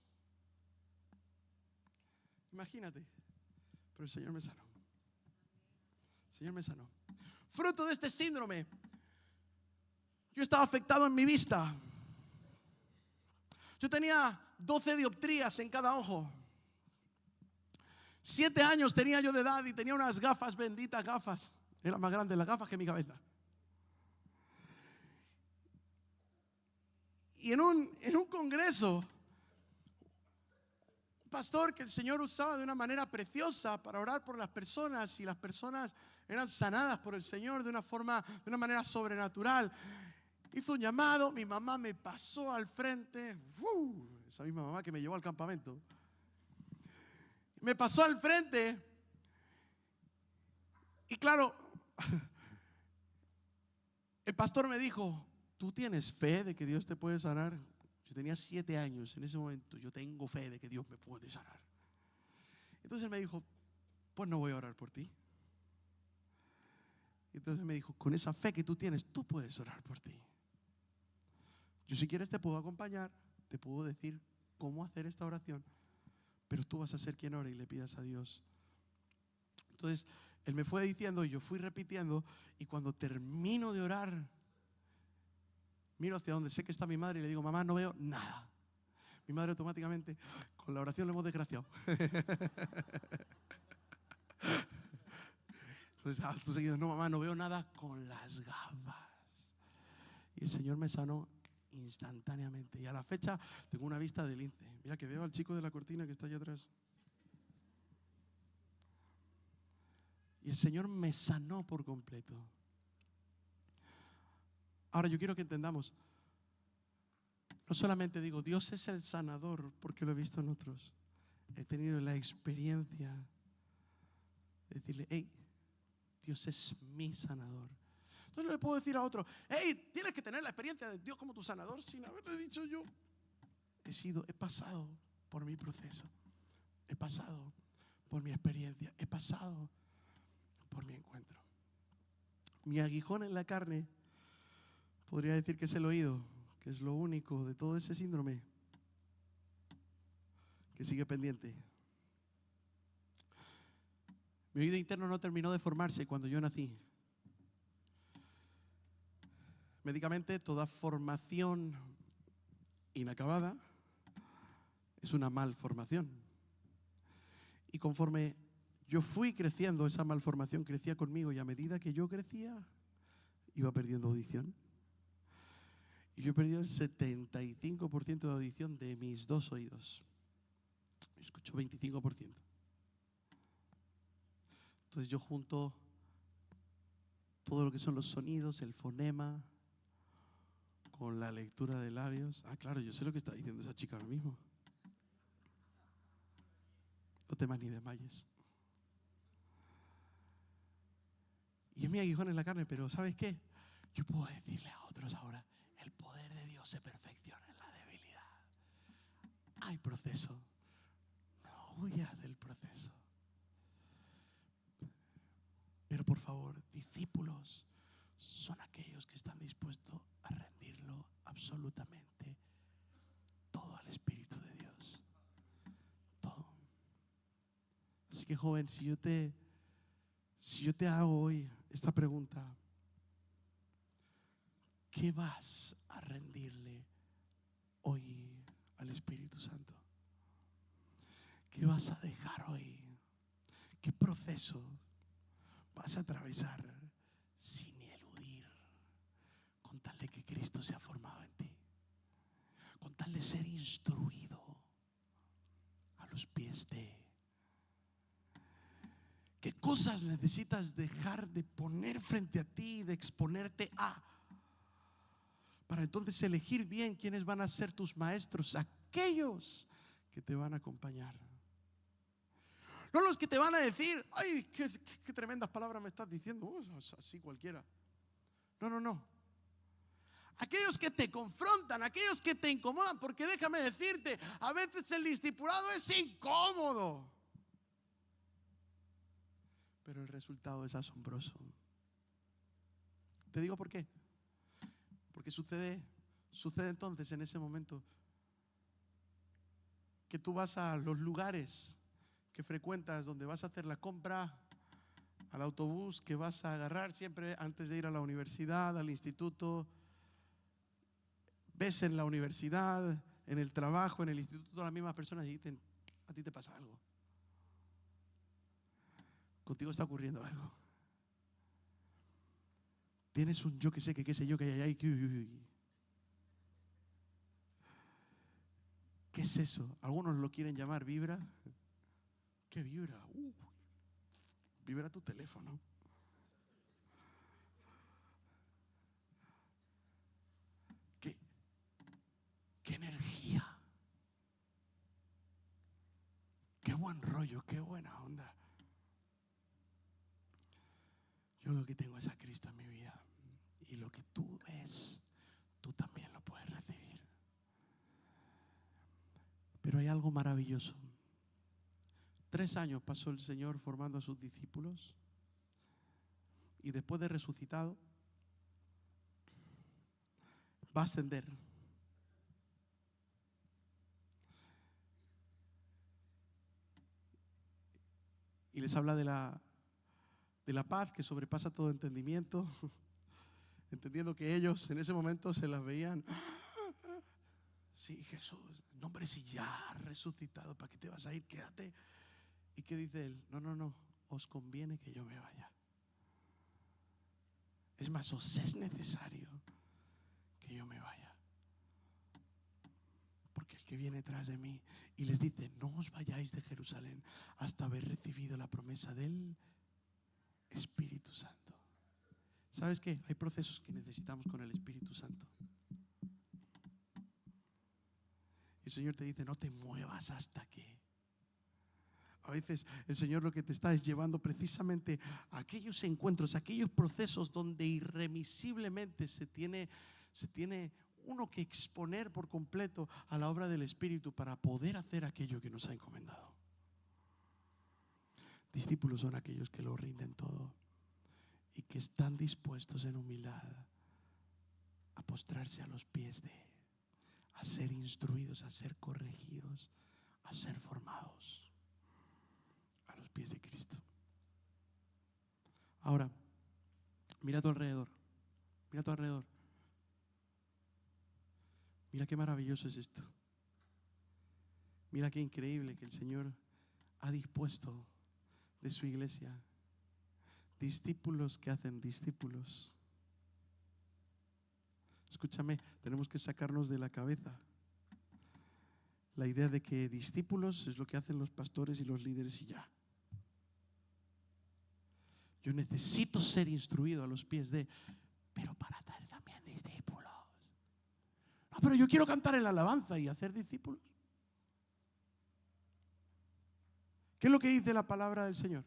Imagínate, pero el Señor me sanó. El Señor me sanó. Fruto de este síndrome, yo estaba afectado en mi vista. Yo tenía 12 dioptrías en cada ojo. 7 años tenía yo de edad y tenía unas gafas, benditas gafas. Eran más grandes las gafas que mi cabeza. Y en un congreso, un pastor que el Señor usaba de una manera preciosa para orar por las personas, y las personas eran sanadas por el Señor de una manera sobrenatural. Hizo un llamado, mi mamá me pasó al frente, esa misma mamá que me llevó al campamento. Me pasó al frente y claro, el pastor me dijo, ¿tú tienes fe de que Dios te puede sanar? Yo tenía 7 años en ese momento, yo tengo fe de que Dios me puede sanar. Entonces me dijo, pues no voy a orar por ti. Entonces me dijo, con esa fe que tú tienes, tú puedes orar por ti. Yo si quieres te puedo acompañar, te puedo decir cómo hacer esta oración, pero tú vas a ser quien ore y le pidas a Dios. Entonces, él me fue diciendo y yo fui repitiendo, y cuando termino de orar, miro hacia donde sé que está mi madre y le digo, mamá, no veo nada. Mi madre automáticamente, con la oración le hemos desgraciado. Entonces, acto seguido, no, mamá, no veo nada con las gafas. Y el Señor me sanó instantáneamente. Y a la fecha tengo una vista de lince. Mira que veo al chico de la cortina que está allá atrás. Y el Señor me sanó por completo. Ahora yo quiero que entendamos. No solamente digo, Dios es el sanador, porque lo he visto en otros. He tenido la experiencia de decirle, hey, Dios es mi sanador. Entonces no le puedo decir a otro, hey, tienes que tener la experiencia de Dios como tu sanador, sin haberle dicho yo. He pasado por mi proceso, he pasado por mi experiencia, he pasado por mi encuentro. Mi aguijón en la carne, podría decir que es el oído, que es lo único de todo ese síndrome que sigue pendiente. Mi oído interno no terminó de formarse cuando yo nací. Médicamente, toda formación inacabada es una malformación. Y conforme yo fui creciendo, esa malformación crecía conmigo, y a medida que yo crecía, iba perdiendo audición. Y yo he perdido el 75% de audición de mis 2 oídos. Escucho 25%. Entonces yo junto todo lo que son los sonidos, el fonema, con la lectura de labios. Ah, claro, yo sé lo que está diciendo esa chica ahora mismo. No temas ni desmayes. Y es mi aguijón en la carne, pero ¿sabes qué? Yo puedo decirle a otros ahora, el poder de Dios se perfecciona en la debilidad. Hay proceso. No huyas del proceso. Pero por favor, discípulos son aquellos que están dispuestos a rendirlo absolutamente todo al Espíritu de Dios. Todo. Así que, joven, si yo te hago hoy esta pregunta, ¿qué vas a rendirle hoy al Espíritu Santo? ¿Qué vas a dejar hoy? ¿Qué proceso vas a atravesar sin eludir? Con tal de que Cristo sea formado en ti. Con tal de ser instruido a los pies de. ¿Qué cosas necesitas dejar de poner frente a ti y de exponerte a? Para entonces elegir bien quiénes van a ser tus maestros, aquellos que te van a acompañar. No los que te van a decir, ay, qué tremendas palabras me estás diciendo, así cualquiera. No. Aquellos que te confrontan, aquellos que te incomodan, porque déjame decirte, a veces el discipulado es incómodo, pero el resultado es asombroso. Te digo por qué. Porque sucede entonces en ese momento que tú vas a los lugares que frecuentas, donde vas a hacer la compra, al autobús que vas a agarrar siempre antes de ir a la universidad, al instituto. Ves en la universidad, en el trabajo, en el instituto, todas las mismas personas y dicen, a ti te pasa algo. Contigo está ocurriendo algo. Tienes un yo que sé, que qué sé yo, que hay. ¿Qué es eso? Algunos lo quieren llamar vibra. ¿Qué vibra? Vibra tu teléfono. ¿Qué energía? Qué buen rollo, qué buena onda. Yo lo que tengo es a Cristo en mi vida. Y lo que tú ves, tú también lo puedes recibir. Pero hay algo maravilloso. 3 años pasó el Señor formando a sus discípulos. Y después de resucitado, va a ascender. Y les habla de la paz que sobrepasa todo entendimiento, entendiendo que ellos en ese momento se las veían. Sí, Jesús, no, hombre, si ya has resucitado, ¿para qué te vas a ir? Quédate. ¿Y qué dice él? No, os conviene que yo me vaya. Es más, os es necesario que yo me vaya. Porque el que viene tras de mí, y les dice, no os vayáis de Jerusalén hasta haber recibido la promesa del Espíritu Santo. ¿Sabes qué? Hay procesos que necesitamos con el Espíritu Santo. Y el Señor te dice, no te muevas hasta que. A veces el Señor lo que te está es llevando precisamente a aquellos encuentros, a aquellos procesos donde irremisiblemente se tiene uno que exponer por completo a la obra del Espíritu para poder hacer aquello que nos ha encomendado. Discípulos son aquellos que lo rinden todo y que están dispuestos en humildad a postrarse a los pies de, a ser instruidos, a ser corregidos, a ser formados a los pies de Cristo. Ahora, mira a tu alrededor. Mira a tu alrededor. Mira qué maravilloso es esto. Mira qué increíble que el Señor ha dispuesto de su iglesia discípulos que hacen discípulos. Escúchame, tenemos que sacarnos de la cabeza la idea de que discípulos es lo que hacen los pastores y los líderes y ya. Yo necesito ser instruido a los pies de, pero para hacer también discípulos. No, pero yo quiero cantar en la alabanza y hacer discípulos. ¿Qué es lo que dice la palabra del Señor?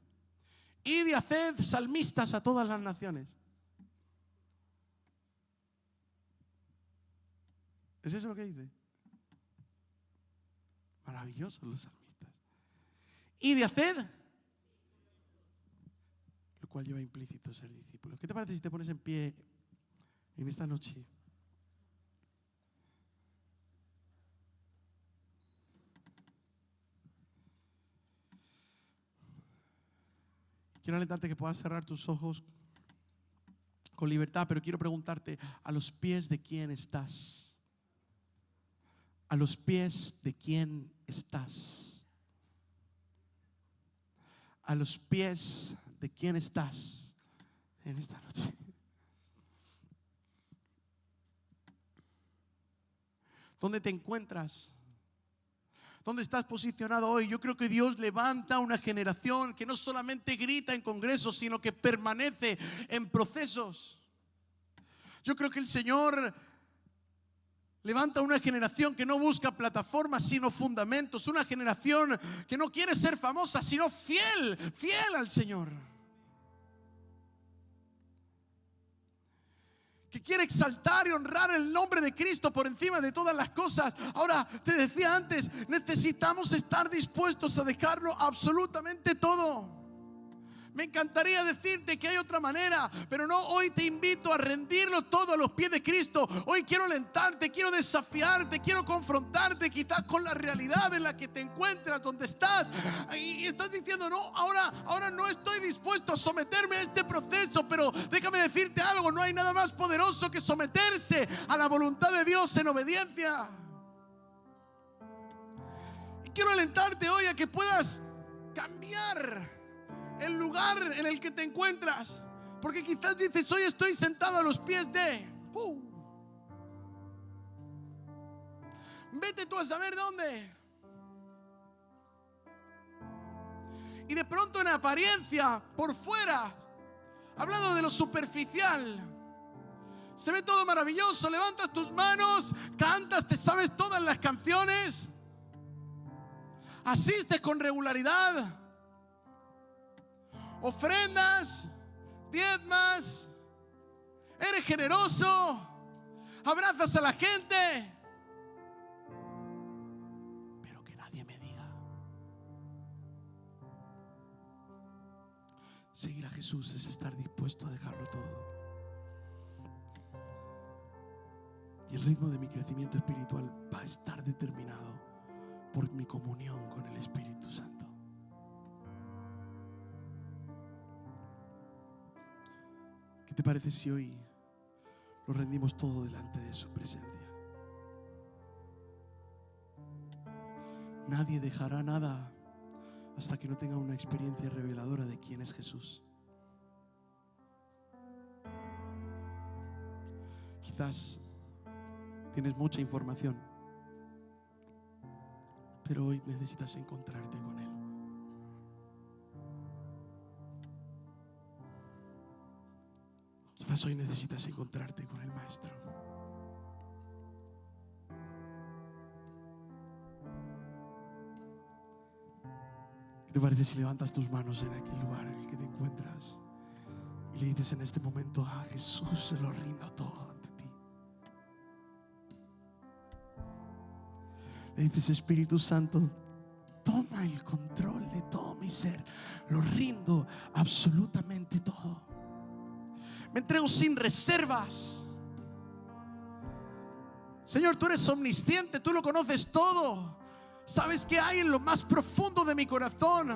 Id y haced salmistas a todas las naciones. ¿Es eso lo que dice? Maravillosos los salmistas. Id y haced, lo cual lleva implícito ser discípulo. ¿Qué te parece si te pones en pie en esta noche? Quiero alentarte que puedas cerrar tus ojos con libertad, pero quiero preguntarte, ¿a los pies de quién estás? ¿A los pies de quién estás? a los pies de quién estás en esta noche. ¿Dónde te encuentras? ¿Dónde estás posicionado hoy? Yo creo que Dios levanta una generación que no solamente grita en congresos, sino que permanece en procesos. Yo creo que el Señor levanta una generación que no busca plataformas, sino fundamentos. Una generación que no quiere ser famosa, sino fiel al Señor. Que quiere exaltar y honrar el nombre de Cristo por encima de todas las cosas. Ahora, te decía antes, necesitamos estar dispuestos a dejarlo absolutamente todo. Me encantaría decirte que hay otra manera, pero no, hoy te invito a rendirlo todo a los pies de Cristo. Hoy quiero alentarte, quiero desafiarte, quiero confrontarte quizás con la realidad en la que te encuentras, donde estás. Y estás diciendo, no, ahora no estoy dispuesto a someterme a este proceso, pero déjame decirte algo, no hay nada más poderoso que someterse a la voluntad de Dios en obediencia. Y quiero alentarte hoy a que puedas cambiar el lugar en el que te encuentras, porque quizás dices, hoy estoy sentado a los pies de vete tú a saber dónde. Y de pronto en apariencia, por fuera, hablando de lo superficial, se ve todo maravilloso. Levantas tus manos, cantas, te sabes todas las canciones, asistes con regularidad, ofrendas, diezmas, eres generoso, abrazas a la gente, pero que nadie me diga. Seguir a Jesús es estar dispuesto a dejarlo todo. Y el ritmo de mi crecimiento espiritual va a estar determinado por mi comunión con el Espíritu Santo. ¿Qué te parece si hoy lo rendimos todo delante de su presencia? Nadie dejará nada hasta que no tenga una experiencia reveladora de quién es Jesús. Quizás tienes mucha información, pero hoy necesitas encontrarte con Él. Quizás hoy necesitas encontrarte con el Maestro. ¿Qué te parece si levantas tus manos en aquel lugar en el que te encuentras y le dices en este momento a Jesús, se lo rindo todo ante ti? Le dices, Espíritu Santo, toma el control de todo mi ser, lo rindo absolutamente todo. Me entrego sin reservas. Señor, tú eres omnisciente, tú lo conoces todo. Sabes qué hay en lo más profundo de mi corazón.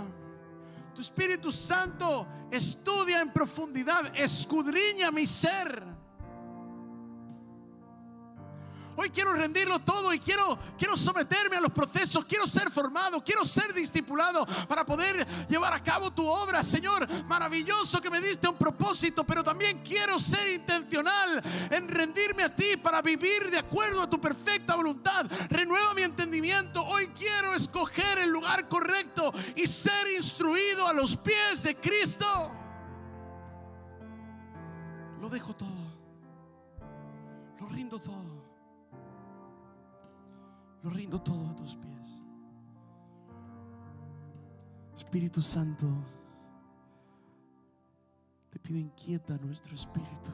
Tu Espíritu Santo estudia en profundidad, escudriña mi ser. Hoy quiero rendirlo todo y quiero someterme a los procesos. Quiero ser formado, quiero ser discipulado para poder llevar a cabo tu obra. Señor, maravilloso que me diste un propósito, pero también quiero ser intencional en rendirme a ti para vivir de acuerdo a tu perfecta voluntad. Renueva mi entendimiento. Hoy quiero escoger el lugar correcto y ser instruido a los pies de Cristo. Lo dejo todo, lo rindo todo. Lo rindo todo a tus pies. Espíritu Santo, te pido, inquieta nuestro espíritu.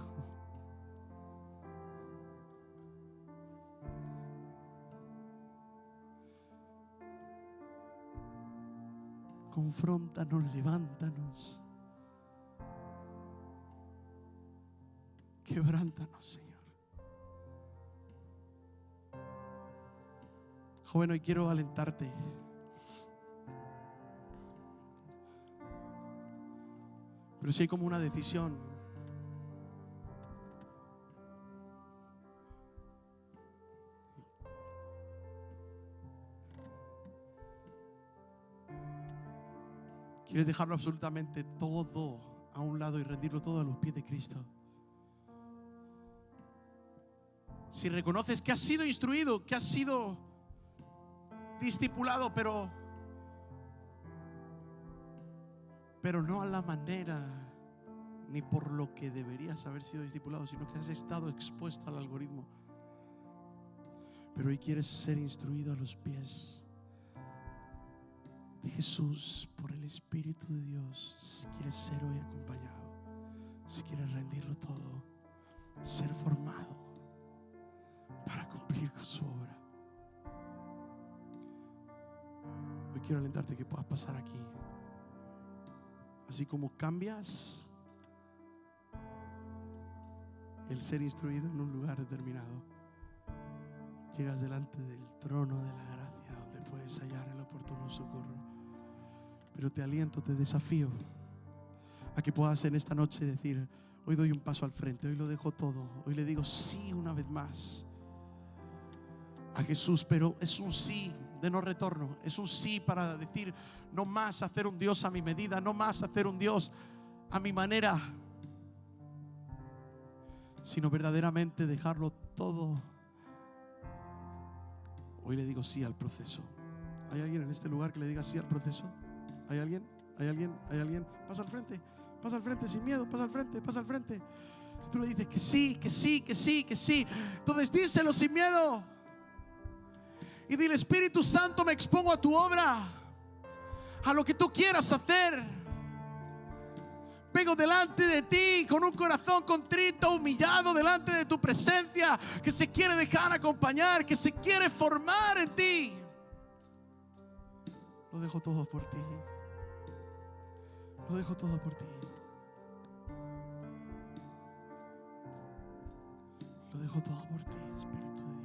Confróntanos, levántanos. Quebrántanos, Señor. Joven, hoy quiero alentarte. Pero si hay como una decisión. ¿Quieres dejarlo absolutamente todo a un lado y rendirlo todo a los pies de Cristo? Si reconoces que has sido instruido, que has sido discipulado, pero no a la manera ni por lo que deberías haber sido discipulado, sino que has estado expuesto al algoritmo. Pero hoy quieres ser instruido a los pies de Jesús por el Espíritu de Dios. Si quieres ser hoy acompañado, si quieres rendirlo todo, ser formado para cumplir con su obra. Hoy quiero alentarte que puedas pasar aquí. Así como cambias el ser instruido en un lugar determinado, llegas delante del trono de la gracia, donde puedes hallar el oportuno socorro. Pero te aliento, te desafío a que puedas en esta noche decir: hoy doy un paso al frente, hoy lo dejo todo, hoy le digo sí una vez más a Jesús. Pero es un sí de no retorno, es un sí para decir: no más hacer un Dios a mi medida, no más hacer un Dios a mi manera, sino verdaderamente dejarlo todo. Hoy le digo sí al proceso. ¿Hay alguien en este lugar que le diga sí al proceso? ¿Hay alguien? ¿Hay alguien? ¿Hay alguien? Pasa al frente sin miedo, pasa al frente. Si tú le dices que sí, que sí, que sí, que sí, entonces díselo sin miedo. Y dile: Espíritu Santo, me expongo a tu obra, a lo que tú quieras hacer. Vengo delante de ti con un corazón contrito, humillado delante de tu presencia, que se quiere dejar acompañar, que se quiere formar en ti. Lo dejo todo por ti. Lo dejo todo por ti. Lo dejo todo por ti, Espíritu de